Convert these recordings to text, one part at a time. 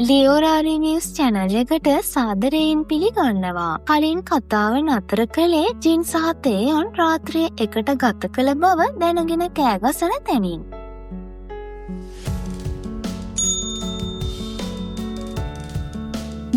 ලියෝරාරි news channel එකට සාදරයෙන් පිළිගන්නවා. කලින් කතාව නතර කළේ ජින් සහ තේයොන් රාත්‍රිය එකට ගත කළ බව දැනගෙන කෑගසන තැනින්.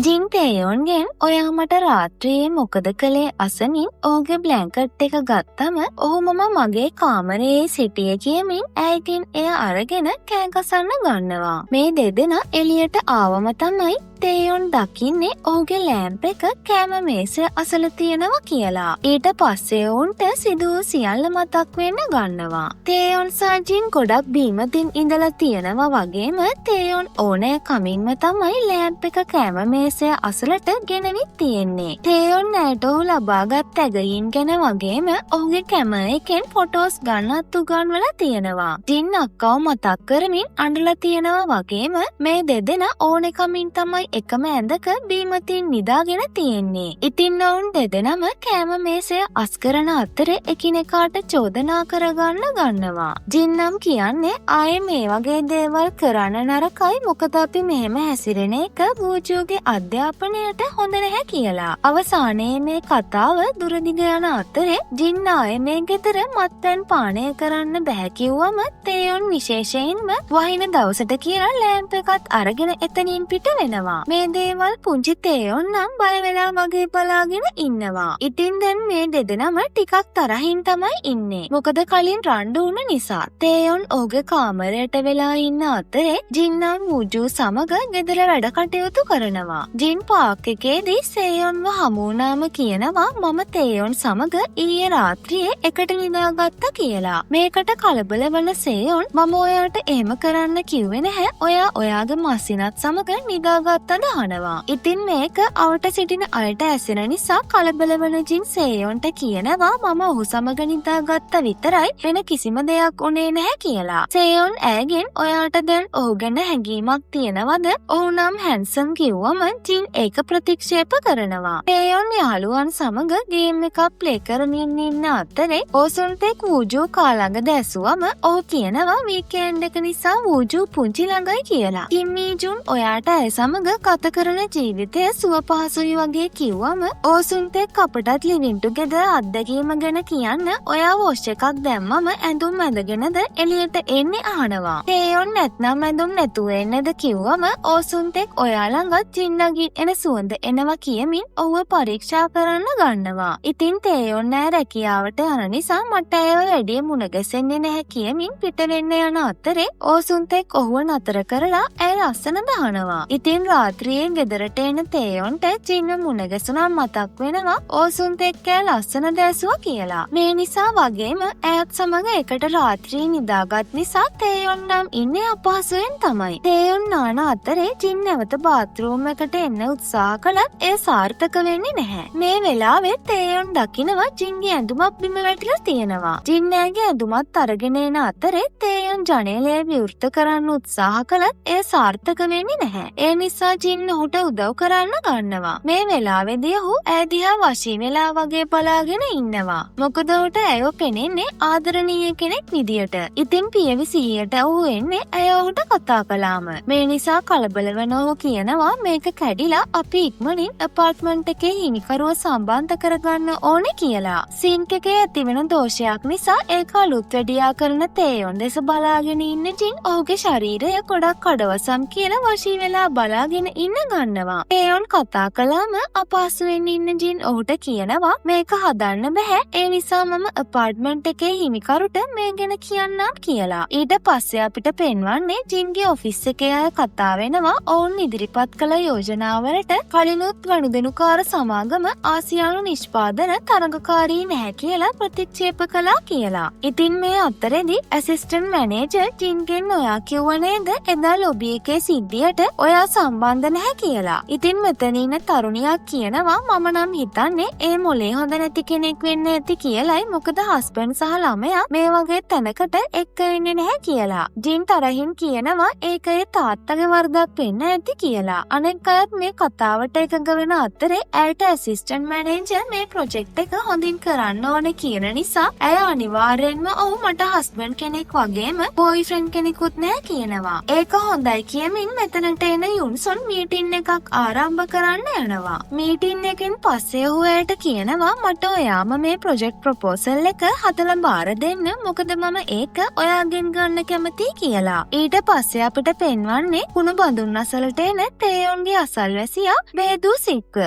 ජින් තේයොන්ගෙන් ඔයා මට රාත්‍රියේ මොකද කළේ අසමින් ඔහුගේ බ්ලැන්කට් එක ගත්තම ඔහු මම මගේ කාමරයේ සිටිය කියමින් ඇයගෙන් එය අරගෙන කෑගසන්න ගන්නවා. මේ දෙදෙනා එළියට ආවම තමයි තේයොන් දකින්නේ ඔහුගේ ලෑම්ප් එක කෑම මේසය අසල තියෙනවා කියලා. ඊට පස්සේ ඔවුන්ට සිදු වූ සියල්ල මතක් වෙන්න ගන්නවා. තේයොන් සහ ජින් ගොඩක් බීමතින් ඉඳලා තියෙනවා වගේම තේයොන් ඕනෑ කමින්ම තමයි ලෑම්ප් එක කෑම මේසය අසලට ගෙනවිත් තියෙන්නේ. තේයොන් ඇයට ඔහු ලබාගත් ඇගයීම් ගැන වගේම ඔහුගේ කැමරා එකෙන් ෆොටෝස් ගන්නත් උගන්වලා තියෙනවා. ජින් අක්කව මතක් කරමින් අඬලා තියෙනවා වගේම මේ දෙදෙනා ඕනේ කමින් තමයි එකම ඇඳක බීමතින් නිදාගෙන තියෙන්නේ. ඉතින් ඔවුන් දෙදෙනම කෑම මේසය අස් කරන අතරේ එකිනෙකාට චෝදනා කරගන්න ගන්නවා. ජින් නම් කියන්නේ ආයේ මේ වගේ දේවල් කරන්න නරකයි මොකද අපි මෙහෙම හැසිරෙන එක වූජුගේ අධ්‍යාපනයට හොඳ නැහැ කියලා. අවසානයේ මේ කතාව දුරදිග යන අතරේ ජින් ආයේ මේ ගෙදර මත්පැන් පානය කරන්න බෑ කිව්වම තේයොන් විශේෂයෙන්ම වහින දවසට කියලා ලෑම්ප් එකත් අරගෙන එතනින් පිට වෙනවා. මේ දේවල් පුංචි තේයොන් නම් බය වෙලා වගේ බලාගෙන ඉන්නවා. ඉතින් දැන් මේ දෙදෙනාම ටිකක් තරහින් තමයි ඉන්නේ. මොකද කලින් රණ්ඩු වුණ නිසා. තේයොන් ඔහුගේ කාමරයට වෙලා ඉන්න අතරේ ජින් නම් වූජු සමග ගෙදර වැඩ කටයුතු කරනවා. ජින් පාක් එකේදී සේයොන්ව හමු වුණාම කියනවා මම තේයොන් සමග ඊයේ රාත්‍රියේ එකට නිදාගත්තා කියලා. මේකට කලබල වන සේයොන් මම ඔයාට එහෙම කරන්න කිව්වේ නැහැ. ඔයා ඔයාගේ මස්සිනත් සමග නිදාගත්තා දහනවා. ඉතින් මේක අවට සිටින අයට ඇසෙන නිසා කලබල වන ජින් සේයොන්ට කියනවා මම ඔහු සමග නිදාගත්ත විතරයි වෙන කිසිම දෙයක් උනේ නැහැ කියලා. සේයොන් ඇයගෙන් ඔයාට දැන් ඔහු ගැන හැඟීමක් තියෙනවද? ඔහු නම් හැන්සම් කිව්වම ජින් ඒක ප්‍රතික්ෂේප කරනවා. සේයොන් යාළුවන් සමග ගේම් එකක් ප්ලේ කරමින් ඉන්න අතරේ ඕසුන්ටෙක් වූජු කාළඟ දැසුවම ඔහු කියනවා වීකෙන්ඩ් එක නිසා වූජු පුංචි ළඟයි කියලා. කිම් මී ජුන් ඔයාට ඇය සමග ගත කරන ජීවිතය සුව පහසුයි වගේ කිව්වම ඕසුන්ටෙක් අපටත් ලිවින් ටුගෙදර් අත්දැකීම ගැන කියන්න ඔයා වොෂ් එකක් දැම්මම ඇඳුම් ඇඳගෙනද එළියට එන්නේ අහනවා. තේයොන් නැත්නම් ඇඳුම් නැතුව එන්නද කිව්වම ඕසුන්ටෙක් ඔයා ළඟත් ජින්නගින් එන සුවඳ එනවා කියමින් ඔහුව පරීක්ෂා කරන්න ගන්නවා. ඉතින් තේයොන් නෑ රැකියාවට යන නිසා මට ඇයව වැඩිය මුණ ගැසෙන්නේ නැහැ කියමින් පිට වෙන්න යන අතරේ ඕසුන්ටෙක් ඔහුව නතර කරලා ඇය ලස්සන දහනවා. ඉතින් රාත්‍රියේ ගෙදරට එන තේයොන්ට ජින්න මුණ ගැසුණා මතක් වෙනවා ඕසුන්ටෙක් ඇය ලස්සන දැසුවා කියලා. මේ නිසා වගේම ඇයත් සමග එකට රාත්‍රියේ නිදාගත් නිසා තේයොන් නම් ඉන්නේ අපහසුයෙන් තමයි. තේයොන් නාන අතරේ ජින් නැවත බාත්රූම් එකට එන්න උත්සාහ කළත් එය සාර්ථක වෙන්නේ නැහැ. මේ වෙලාවේ තේයොන් දකිනවා ජින්ගේ ඇඳුමක් බිම වැටිලා තියෙනවා. ජින් ඇයගේ ඇඳුමත් අරගෙන එන අතරේ තේයොන් ජනේලය විවෘත කරන්න උත්සාහ කළත් එය සාර්ථක වෙන්නේ නැහැ. ඒ නිසා ජින් ඔහුට උදව් කරන්න ගන්නවා. මේ වෙලාවේදී ඔහු ඇය දිහා වශී වෙලා වගේ බලාගෙන ඉන්නවා. මොකද ඔහුට ඇයව පෙනෙන්නේ ආදරණීය කෙනෙක් විදියට. ඉතින් පියවි සිහියට ඔහු එන්නේ ඇය ඔහුට කතා කළාම. මේ නිසා කලබල වෙන ඔහු කියනවා මේක කැඩිලා අපි ඉක්මනින් ඇපාර්ට්මන්ට් එකේ හිමිකරුව සම්බන්ධ කරගන්න ඕනේ කියලා. සින්ක් එකේ ඇතිවෙන දෝෂයක් නිසා ඒක අලුත් වැඩියා කරන තේයොන් දෙස බලාගෙන ඉන්න ජින් ඔහුගේ ශරීරය ගොඩක් කඩවසම් කියලා වශී වෙලා බලාගෙන ඉන්න ගන්නවා. තේයොන් කතා කළාම අපහසුවෙන් ඉන්න ජින් ඔහුට කියනවා මේක හදන්න බෑ. ඒ නිසා මම ඇපාර්ට්මන්ට් එකේ හිමිකරුට මේ ගැන කියන්නම් කියලා. ඊට පස්සේ අපිට පෙන්වන්නේ ජින්ගේ ඔෆිස් එකේ අය කතා වෙනවා ඔවුන් ඉදිරිපත් කළ යෝජනාවලට කලිනුත් ගනුදෙනුකාර සමාගම ආසියානු නිෂ්පාදන තරඟකාරී නැහැ කියලා ප්‍රතික්ෂේප කළා කියලා. ඉතින් මේ අතරේදී ඇසිස්ටන්ට් මැනේජර් ජින්ගෙන් ඔයා කිව්ව නේද එදා ලොබි එකේ සිද්ධියට ඔයා සම්බන්ධ නැහැ කියලා. ඉතින් මෙතන ඉන්න තරුණියක් කියනවා මම නම් හිතන්නේ ඒ මොලේ හොඳ නැති කෙනෙක් වෙන්න ඇති කියලයි මොකද හස්බන්ඩ් සහ ළමයා මේ වගේ තැනකට එක්ක වෙන්නේ නැහැ කියලා. ජින් තරහින් කියනවා ඒක ඒ තාත්තගේ වරදක් වෙන්න ඇති කියලා. අනෙක් අයත් මේ කතාවට එකඟ වෙන අතරේ ඇයට ඇසිස්ටන්ට් මැනේජර් මේ ප්‍රොජෙක්ට් එක හොඳින් කරන්න ඕනේ කියන නිසා ඇය අනිවාර්යෙන්ම ඔහු මට හස්බන්ඩ් කෙනෙක් වගේම බොයිෆ්‍රෙන්ඩ් කෙනෙකුත් නැහැ කියනවා. ඒක හොඳයි කියමින් මෙතනට එන යුන්සොන් මීටින් එකක් ආරම්භ කරන්න යනවා. මීටින් එකෙන් පස්සේ ඔහු ඇයට කියනවා මට ඔයාම මේ ප්‍රොජෙක්ට් ප්‍රොපෝසල් එක හදලා බාර දෙන්න. මොකද මම ඒක ඔයාගෙන් ගන්න කැමතියි කියලා. ඊට පස්සේ අපිට පෙන්වන්නේ කුණු බඳුන් අසලට එන තේයොන්ගේ අසල්වැසියා බේදූ සික්ව.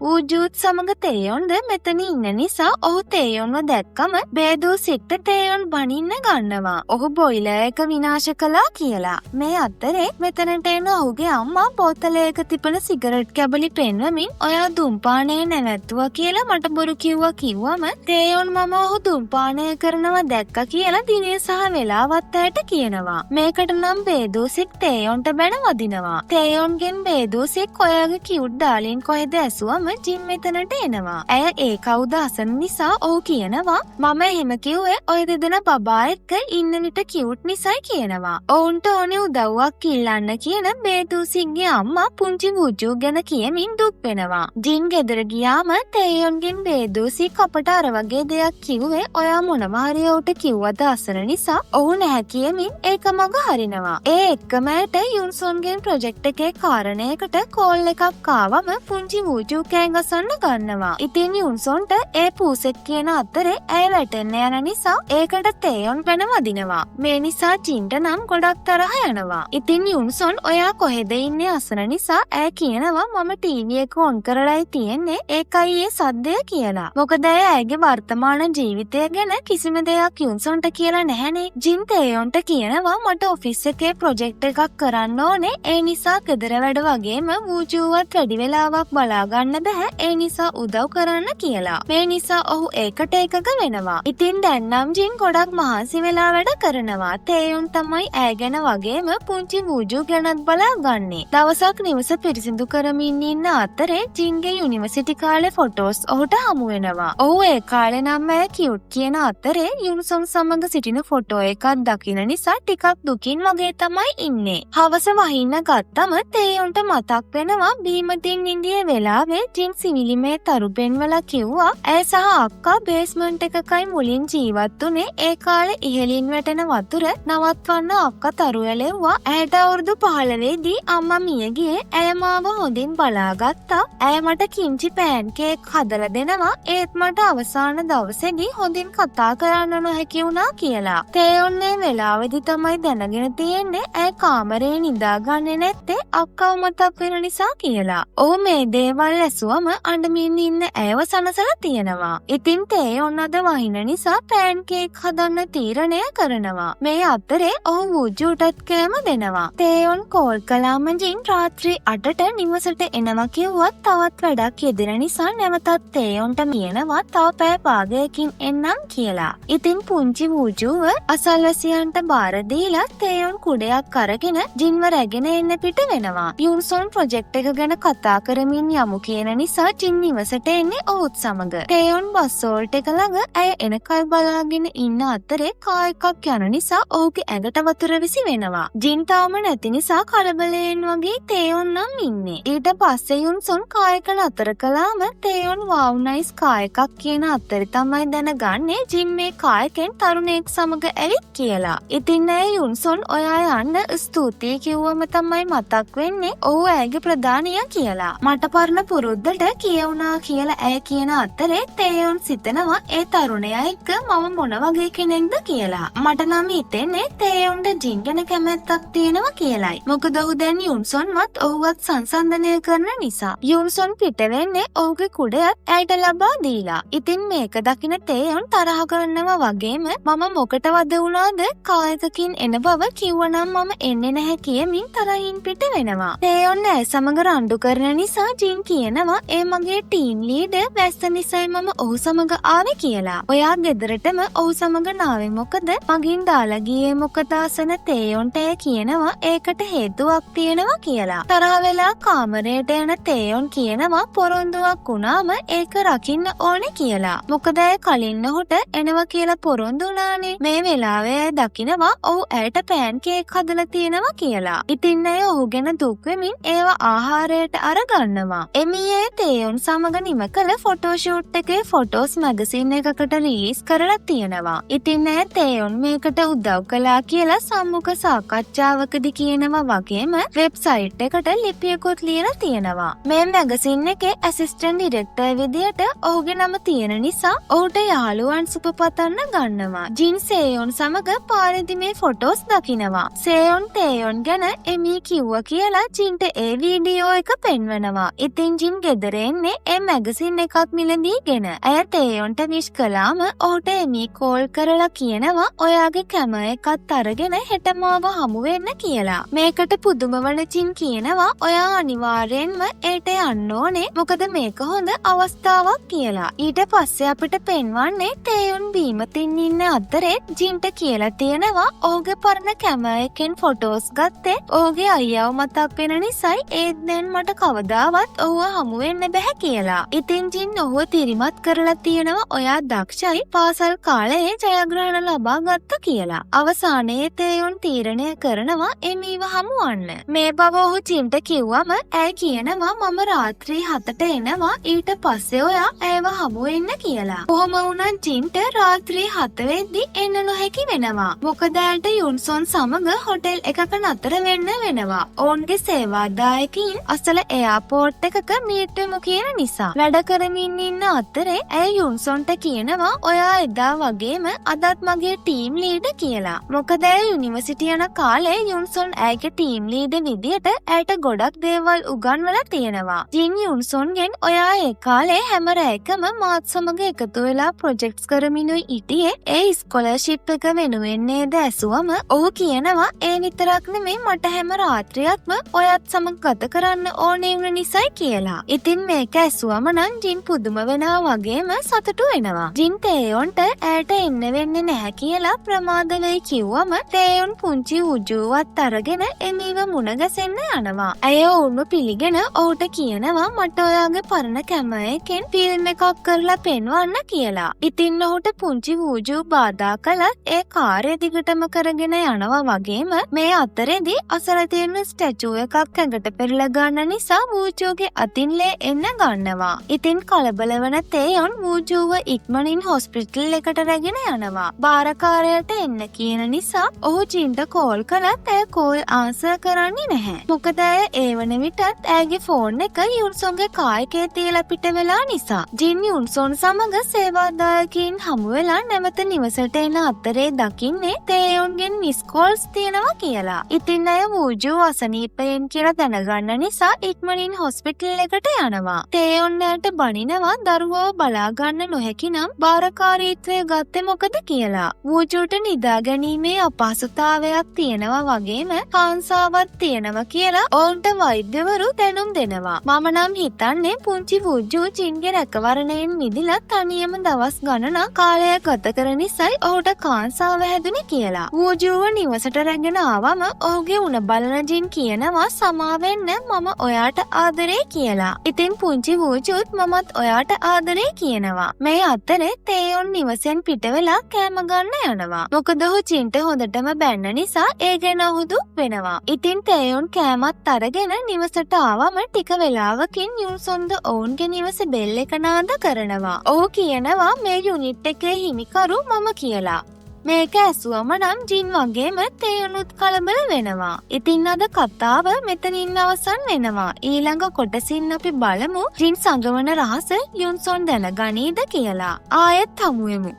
ඌජූත් සමග තේයොන්ද මෙතන ඉන්න නිසා ඔහු තේයොන්ව දැක්කම බේදූ සික්ට තේයොන් බනින්න ගන්නවා. ඔහු බොයිලර් එක විනාශ කළා කියලා. මේ අතරේ මෙතනට එන ඔහුගේ අම්මා බෝතලයක තිබෙන සිගරට් කැබලි පෙන්වමින් ඔයා දුම්පානය නැවැත්තුවා කියලා මට බොරු කිව්වම තේයොන් මම ඔහු දුම්පානය කරනවා දැක්ක කියලා දිනේ සහ වෙලාවත් ඇයට කියනවා. මේකට නම් බේදූ සික් තේයොන්ට බැන වදිනවා. තේයොන්ගෙන් බේදූ සික් ඔයාගේ කියුට් ඩාලින් කොහෙද ඇසුවම ජිම් මෙතනට එනවා. ඇය ඒ කවුද අසන නිසා ඔහු කියනවා මම එහෙම කිව්වේ ඔය දෙදෙනා බබා එක්ක ඉන්න විට කියුට් නිසායි කියනවා. ඔවුන්ට ඕනේ උදව්වක් ඉල්ලන්න කියන බේදූසික්ගේ අම්මා පුංචි වූජු ගැන කියමින් දුක් වෙනවා. ජින් ගෙදර ගියාම තේයොන්ගෙන් බේදූසික් අපට අර වගේ දෙයක් කිව්වේ ඔයා මොනවා හරි ඔහුට කිව්වද අසන නිසා ඔහු නැහැ කියමින් ඒක මග හරිනවා. ඒ එක්කම ඇයට යුන්සොන්ගෙන් ප්‍රොජෙක්ට් එකේ කාරණයකට කෝල් එකක් ආවම පුංචි වූජු ගසන්න ගන්නවා. ඉතින් යුන්සොන්ට ඒ පූසෙක් කියන අතරේ ඇය වැටෙන්න යන නිසා ඒකට තේයොන් පැන වදිනවා. මේ නිසා ජින්ට නම් ගොඩක් තරහ යනවා. ඉතින් යුන්සොන් ඔයා කොහෙද ඉන්නේ අසන නිසා ඇය කියනවා මම ටීවී එක ඔන් කරලායි තියෙන්නේ ඒකයි ඒ සද්දය කියලා. මොකද ඇය ඇයගේ වර්තමාන ජීවිතය ගැන කිසිම දෙයක් යුන්සොන්ට කියලා නැහැනේ. ජින් තේයොන්ට කියනවා මට ඔෆිස් එකේ ප්‍රොජෙක්ට් එකක් කරන්න ඕනේ. ඒ නිසා ගෙදර වැඩ වගේම වූජුවත් වැඩි වෙලාවක් බලා ගන්න බැහැ. ඒ නිසා උදව් කරන්න කියලා. මේ නිසා ඔහු ඒකට එකග වෙනවා. ඉතින් දැන් නම් ජින් ගොඩක් මහන්සි වෙලා වැඩ කරනවා. තේයොන් තමයි ඇය ගැන වගේම පුංචි වූජු ගැනත් බලාගන්නේ. දවසක් නිවස පිරිසිදු කරමින් ඉන්න අතරේ ජින්ගේ යුනිවර්සිටි කාලේ ෆොටෝස් ඔහුට හමු වෙනවා. ඔහු ඒ කාලේ නම් ඇය කියුට් කියන අතරේ යුන්සොන් සමග සිටින ෆොටෝ එකක් දකින නිසා ටිකක් දුකින් වගේ තමයි ඉන්නේ. හවස වහින්න ගත්තම තේයොන්ට මතක් වෙනවා බීමතින් ඉන්දිය වෙලාවේ ජින් සිවිලිමේ තරු පෙන්වලා කිව්වා ඇය සහ අක්කා බේස්මන්ට් එකකයි මුලින් ජීවත් වුනේ. ඒ කාලේ ඉහළින් වැටෙන වතුර නවත්වන්න අක්කා තරු ඇලෙව්වා. ඇයට අවුරුදු 15 දී අම්මා මිය ගියේ. ඇය මාව හොඳින් බලාගත්තා. ඇය මට කිංචි පෑන් කේක් හදලා දෙනවා. ඒත් මට අවසාන දවසේදී හොඳින් කතා කරන්න නොහැකි වුණා කියලා. තේයොන්නේ වෙලාවේදී තමයි දැනගෙන තියෙන්නේ ඇය කාමරේ නිදාගන්නේ නැත්තේ අක්කව මතක් වෙන නිසා කියලා. ඔහු මේ දේවල් ඇසුවම අඬමින් ඉන්න ඇයව සනසලා තියෙනවා. ඉතින් තේයොන් අද වහින නිසා පෑන් කේක් හදන්න තීරණය කරනවා. මේ අතරේ ඔහු වූජුටත් කෑම දෙනවා. තේයොන් කෝල් කළාම ජින් රාත්‍රී 8ට නිවසට එනවා කිව්වත් තවත් වැඩක් යෙදෙන නිසා නැවතත් තේයොන්ට කියනවා තව පැය භාගයකින් එන්නම් කියලා. ඉතින් පුංචි වූජුව අසල්වැසියන්ට බාර දීලා තේයොන් කුඩයක් අරගෙන ජින්ව රැගෙන එන්න පිට වෙනවා. යුන්සොන් ප්‍රොජෙක්ට් එක ගැන කතා කරමින් යමු කියන නිසා ජින් නිවසට එන්නේ ඔහුත් සමග. තේයොන් බස් සෝල්ට් එක ළඟ ඇය එනකල් බලාගෙන ඉන්න අතරේ කා එකක් යන නිසා ඔහුගේ ඇඟට වතුර විසි වෙනවා. ජින් තාම නැති නිසා කලබලයෙන් වගේ තේයොන් නම් ඉන්නේ. ඊට පස්සේ යුන්සොන් කා එක නතර කළාම තේයොන් වව් නයිස් කා එකක් කියන අතරේ තමයි දැනගන්නේ ජින් මේ කා එකෙන් තරුණයෙක් සමග ඇවිත් කියලා. ඉතින් ඇය යුන්සොන් ඔයා යන්න ස්තුතියි කිව්වම තමයි මතක් වෙන්නේ ඔහු ඇයගේ ප්‍රධානියා කියලා. මට පරණ පුරුද්දට කියවුණා කියලා ඇය කියන අතරේ තේයොන් සිතනවා ඒ තරුණයා එක්ක මම මොන වගේ කෙනෙක්ද කියලා. මට නම් හිතෙන්නේ තේයොන්ට ජින් ගැන කැමැත්තක් තියෙනවා කියලයි. මොකද ඔහු දැන් යුන්සොන්වත් ඔහුවත් සංසන්දනය කරන නිසා. යුන්සොන් පිට වෙන්නේ ඔහුගේ කුඩයත් ඇයට ලබා දීලා. ඉතින් මේක දකින තේයොන් තරහ ගන්නවා වගේම මම මොකටවද වුණාද කායකකින් එන බව කිව්වනම් මම එන්නේ නැහැ කියමින් තරහින් පිට වෙනවා. තේයොන් ඇය සමග රණ්ඩු කරන නිසා ජින් කියනවා ඒ මගේ ටීම් ලීඩර් වැස්ස නිසායි මම ඔහු සමග ආවේ කියලා. ඔයා ගෙදරටම ඔහු සමග නාවේ මොකද මගින් දාලා ගියේ මොකද අසන තේයොන්ට ඇය කියනවා ඒකට හේතුවක් තියෙනවා කියලා. තරහ වෙලා කාමරයට යන තේයොන් කියනවා පොරොන්දුවක් වුණාම ඒක රකින්න ඕනේ කියලා. මොකද ඇය කලින් ඔහුට එනවා කියලා පොරොන්දු වුණානේ. මේ වෙලාවේ ඇය දකිනවා ඔහු ඇයට පෑන් කේක් හදලා තියෙනවා කියලා. ඉතින් ඇය ඔහු ගැන දුක් වෙමින් ඒවා ආහාරයට අරගන්නවා. එමී ඒ තේයොන් සමග නිම කළ ෆොටෝෂූට් එකේ ෆොටෝස් මැගසින් එකකට රිලීස් කරලා තියෙනවා. ඉතින් ඇය තේයොන් මේකට උදව් කළා කියලා සම්මුඛ සාකච්ඡාවකදී කියනවා වගේම වෙබ්සයිට් එකට ලිපියකුත් ලියලා තියෙනවා. මේ මැගසින් එකේ ඇසිස්ටන්ට් ඩිරෙක්ටර් විදියට ඔහුගේ නම තියෙන නිසා ඔහුට යාළුවන් සුපපතන්න ගන්නවා. ජින් සේයොන් සමග පාරේදී මේ ෆොටෝස් දකිනවා. සේයොන් තේයොන් ගැන එමී කිව්වා කියලා ජින්ට ඒ වීඩියෝ එක පෙන්වනවා. ඉතින් ජින් ගෙදර එන්නේ ඒ මැගසින් එකක් මිලදීගෙන. ඇය තේයොන්ට විශ් කළාම ඔහුට එමී කෝල් කරලා කියනවා ඔයාගේ කැම එකත් අරගෙන හෙට මාව හමු වෙන්න කියලා. මේකට පුදුම වන ජින් කියනවා ඔයා අනිවාර්යෙන්ම ඒට යන්න ඕනේ මොකද මේක හොඳ අවස්ථාවක් කියලා. ඊට පස්සේ අපිට පෙන්වන්නේ තේයොන් බීමතින් ඉන්න අතරේ ජින්ට කියලා තියෙනවා ඔහුගේ පරණ කැම එකෙන් ෆොටෝස් ගත්තේ ඔහුගේ අයියාව මතක් වෙන නිසායි ඒත් දැන් මට කවදාවත් ඔහුව හමු වෙන්න බැහැ කියලා. ඉතින් ජින් ඔහුව තිරිමත් කරලා තියෙනවා ඔයා දක්ෂයි පාසල් කාලයේ ජයග්‍රහණ ලබා ගත්ත කියලා. අවසානයේ තේයොන් තීරණය කරනවා එමීව හමුවන්න. මේ බව ඔහු ජින්ට කිව්වම ඇය කියනවා මම රාත්‍රී 7ට එනවා ඊට පස්සේ ඔයා ඇයව හමු වෙන්න කියලා. කොහොම වුණත් ජින්ට රාත්‍රී 7 වෙද්දි එන්න නොහැකි වෙනවා. මොකද ඇයට යුන්සොන් සමග හොටෙල් එකක නතර වෙන්න වෙනවා. ඔවුන්ගේ සේවාදායකින් අසල එයාපෝට් එකක මීට් වෙමු කියන නිසා. වැඩ කරමින් ඉන්න අතරේ ඇය යුන්සොන්ට කියනවා ඔයා එදා වගේම අදත් මගේ ටීම් ලීඩර් කියලා. මොකද ඇය යුනිවර්සිටි යන කාලේ යුන්සොන් ඇයගේ ටීම් ලීඩර් විදියට ඇයට ගොඩක් දේවල් උගන්වලා තියෙනවා. ජින් යුන්සොන්ගෙන් ඔයා ඒ කාලේ හැම රැයකම මාත් සමග එකතු වෙලා ප්‍රොජෙක්ට්ස් කරමිනුයි හිටියේ ඒ ස්කෝලර්ෂිප් එක වෙනුවෙන් නේද ඇසුවම ඔහු කියනවා ඒ විතරක් නෙමෙයි මට හැම රාත්‍රියක්ම ඔයත් සමග ගත කරන්න ඕනේ වුණ නිසායි කියලා. ඉතින් මේක ඇසුවම නම් ජින් පුදුම වෙනවා වගේම සතුටු වෙනවා. ජින් තේයොන්ට ඇයට එන්න වෙන්නේ නැහැ කියලා ප්‍රමාද වෙයි කිව්වම තේයොන් පුංචි උජුවත් අරගෙන එමීව මුණ ගැසෙන්න යනවා. ඇය ඔවුන්ව පිළිගෙන ඔහුට කියනවා මට ඔයාගේ පරණ කැම එකෙන් ෆිල්ම් එකක් කරලා පෙන්වන්න කියලා. ඉතින් ඔහුට පුංචි වූජු බාධා කළත් ඒ කාර්ය දිගටම කරගෙන යනවා වගේම මේ අතරේදී අසල තියෙන ස්ටැචු එකක් ඇඟට පෙරලා ගන්න නිසා වූජුගේ අතින් ලේ එන්න ගන්නවා. ඉතින් කලබල වන තේයොන් වූජුව ඉක්මනින් හොස්පිටල් එකට රැගෙන යනවා. බාරකාරයාට එන්න කියන නිසා ඔහු ජින්ට කෝල් කළත් ඇය කෝල් ආන්සර් කරන්නේ නැහැ. මොකද ඇය ඒ වන විටත් ඇයගේ ෆෝන් එක යුන්සොන්ගේ කායකේ තියලා පිට වෙලා නිසා. ජින් යුන්සොන් සමග සේවාදායකින් හමු වෙලා නැවත නිවසට එන අතරේ දකින්නේ තේයොන්ගෙන් මිස් කෝල්ස් තියෙනවා කියලා. ඉතින් ඇය වූජු අසනීපයෙන් කියලා දැනගන්න නිසා ඉක්මනින් හොස්පිටල් එකට යනවා. තේයොන් ඇයට බනිනවා දරුවව බලා ගන්න නොහැකි නම් බාරකාරීත්වය ගත්තේ මොකද කියලා. වූජුට නිදා ගැනීමේ අපහසුතාවයක් තියෙනවා වගේම කාන්සාවක් තියෙනවා කියලා ඔවුන්ට වෛද්‍යවරු දැනුම් දෙනවා. මම නම් හිතන්නේ පුංචි වූජු ජින්ගේ රැකවරණයෙන් මිදිලා තනියම දවස් ගණනක් කාලය ගත කර නිසායි ඔහුට කාන්සාව හැදුනේ කියලා. වූජුව නිවසට රැගෙන ආවම ඔහුගේ උණ බලන ජින් කියනවා සමාවෙන්න මම ඔයාට ආදරේ කියලා. ඉතින් පුංචි වූජුත් මමත් ඔයාට ආදරේ කියනවා. මේ අතරේ තේයොන් නිවසෙන් පිට වෙලා කෑම ගන්න යනවා. මොකද ඔහු ජින්ට හොඳටම බැන්න නිසා ඒ ගැන ඔහු දුක් වෙනවා. ඉතින් තේයොන් කෑමත් අරගෙන නිවසට ආවම ටික වෙලාවකින් යුන්සොන්ද ඔවුන්ගේ නිවස බෙල් එක නාද කරනවා. ඔහු කියනවා මේ යුනිට් එකේ හිමිකරු මම කියලා. මේක ඇසුවම නම් ජින් වගේම තේයොනුත් කලබල වෙනවා. ඉතින් අද කතාව මෙතනින් අවසන් වෙනවා. ඊළඟ කොටසින් අපි බලමු ජින් සංගමන රහස යුන්සොන් දැනගනීද කියලා. ආයෙත් හමුවෙමු.